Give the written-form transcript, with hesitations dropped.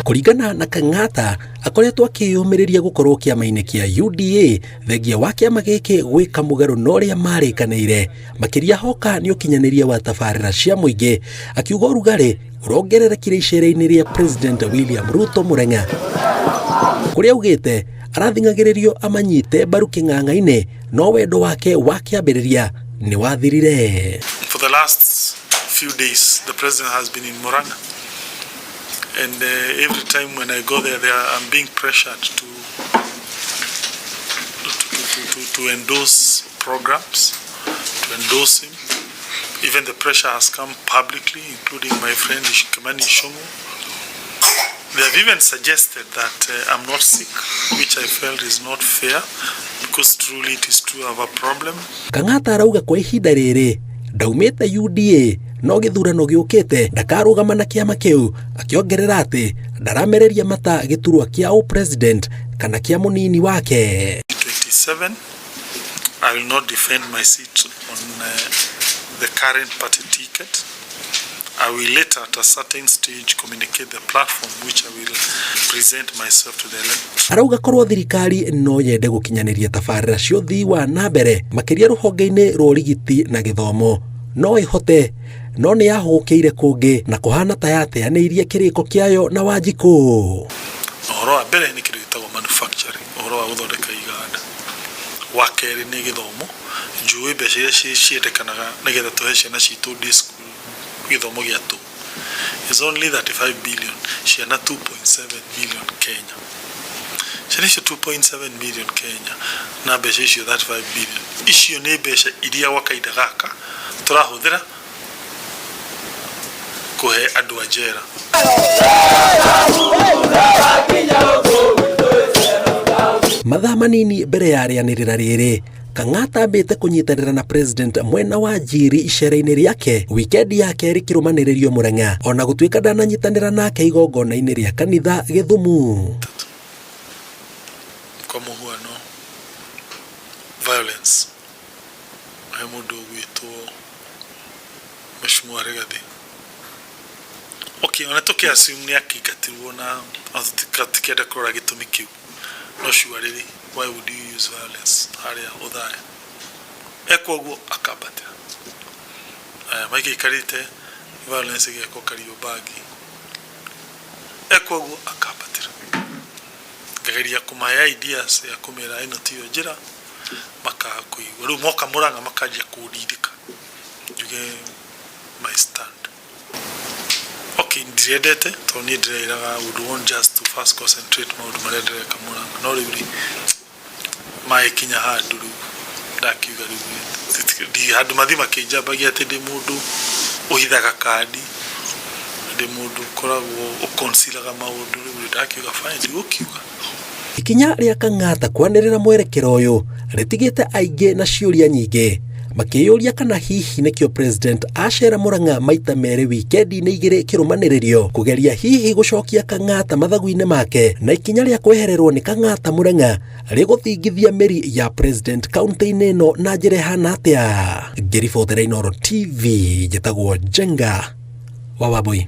Kũringana na Kang'ata, akoretwo akĩyũmĩrĩria gũkorwo kĩama-inĩ kĩa UDA thengia wa kĩama gĩkĩ gwĩka mũgarũ na ũrĩa marĩkanĩire, makĩria hoka nĩ ũkinyanĩria wa tabarĩra cia mũingĩ, akiuga ũrugarĩ ũrongererekire icera-inĩ rĩa President William Ruto Mũrang'a, kũrĩa augĩte arathing'agĩrĩrio amanyite mbaru kĩng'ang'a-inĩ, no wendo wake wa kĩambĩrĩria nĩ wathirire. For the last few days the president has been in Murang'a, and every time when I go there, I'm being pressured to endorse programs, to endorse him. Even the pressure has come publicly, including my friend Kimani Ichung'wa. They have even suggested that I'm not sick, which I felt is not fair, because truly it is true I have a problem. Kang'ata arauga kwa ihinda rĩrĩ ndaumĩte UDA, no gĩthurano gĩũkĩte ndakarũgama na kĩama kĩu, akĩongerera atĩ ndaramereria mata gĩturwa kĩa president kana kĩa mũnini wake. 27, I will not defend my seat on the current party ticket. I will later at a certain stage communicate the platform which I will present myself to the electorate. Arauga korwo thirikari no yende gũkinyanĩria tabarĩra cia ũthii wa na mbere makĩria rũhonge-inĩ rwa ũrigiti na gĩthomo, no ĩhote, no nĩ yahũkĩire kũngĩ na kũhana ta yateanĩirie kĩrĩko kĩayo na Wanjikũ. Ũhoro wa mbere nĩ kĩndũ gĩtagwo manufacturing, ũhoro wa gũthondeka iganda. Wa kerĩ nĩ gĩthomo, njũĩ mbeca iria ciendekanaga nĩgetha tũhe ciana citũ day school gĩthomo gĩa tu. It's only 35 billion, ciana 2.7 million Kenya. Ciana icio 2.7 million Kenya na mbeca icio 35 billion. Icio nĩ mbeca iria gwa kahinda gaka tũrahũthĩra kũhe andũ a njera. Mathaa manini mbere ya rĩanĩrĩra rĩrĩ, Kang'ata ambĩte kũnyitanĩra na president mwena wa Njiri icera-inĩ rĩake wikendi yake rĩkĩrũmanĩrĩrio Mũrang'a, ona gũtuĩka ndananyitanĩra nake igongona-inĩ rĩa kanitha Gĩthumu. Kwa mũhuano, violence he mũndũ ũgwĩtwo Mheshimiwa Rigathi. Okay, ona tũkĩassume nĩ akĩingatirwo na tikĩenda kũrora gĩtũmi kĩu, no surely why would you use violence harĩa ũthaya? Eka ũguo akambatĩra maigĩikarĩte violence ĩgeka Kariombangi, eka ũguo akambatĩra, ngageria kũmahe ideas ya kũmera ĩno tiyo njĩra, makaga kũigua. Rĩu moka Mũrang'a makanjia kũndindĩka njuge my stand. Okay, ndiendete tondũ niĩ ndĩreraga would want just to first concentrate maũndũ marĩa ndĩreka Mũrang'a, no rĩu maĩkinya handũ rĩu ndakiuga rĩu handũ mathi makĩnjambagia atĩ ndĩ mũndũ ũhithaga kandi, ndĩ mũndũ ũkoragwo ũkonsiraga maũndũ, rĩu ndakiuga fine ndigũkiuga. Ikinya rĩa Kang'ata kwanĩrĩra mwerekero ũyũ rĩtigĩte aingĩ na ciũria nyingĩ, makĩyũria kana hihi nĩkĩo president acera Mũrang'a maita merĩ wikendi-inĩ igĩrĩ kĩrũmanĩrĩrio kũgeria hihi gũcokia Kang'ata mathagu-inĩ make, na ikinya rĩa kwehererwo nĩ Kang'ata Mũrang'a rĩgũthingithia mĩri ya president kaunti-inĩ ĩno na njĩra ĩhana atĩa. Ngĩribotera Inooro TV, njĩtagwo Jenga wa Wambui.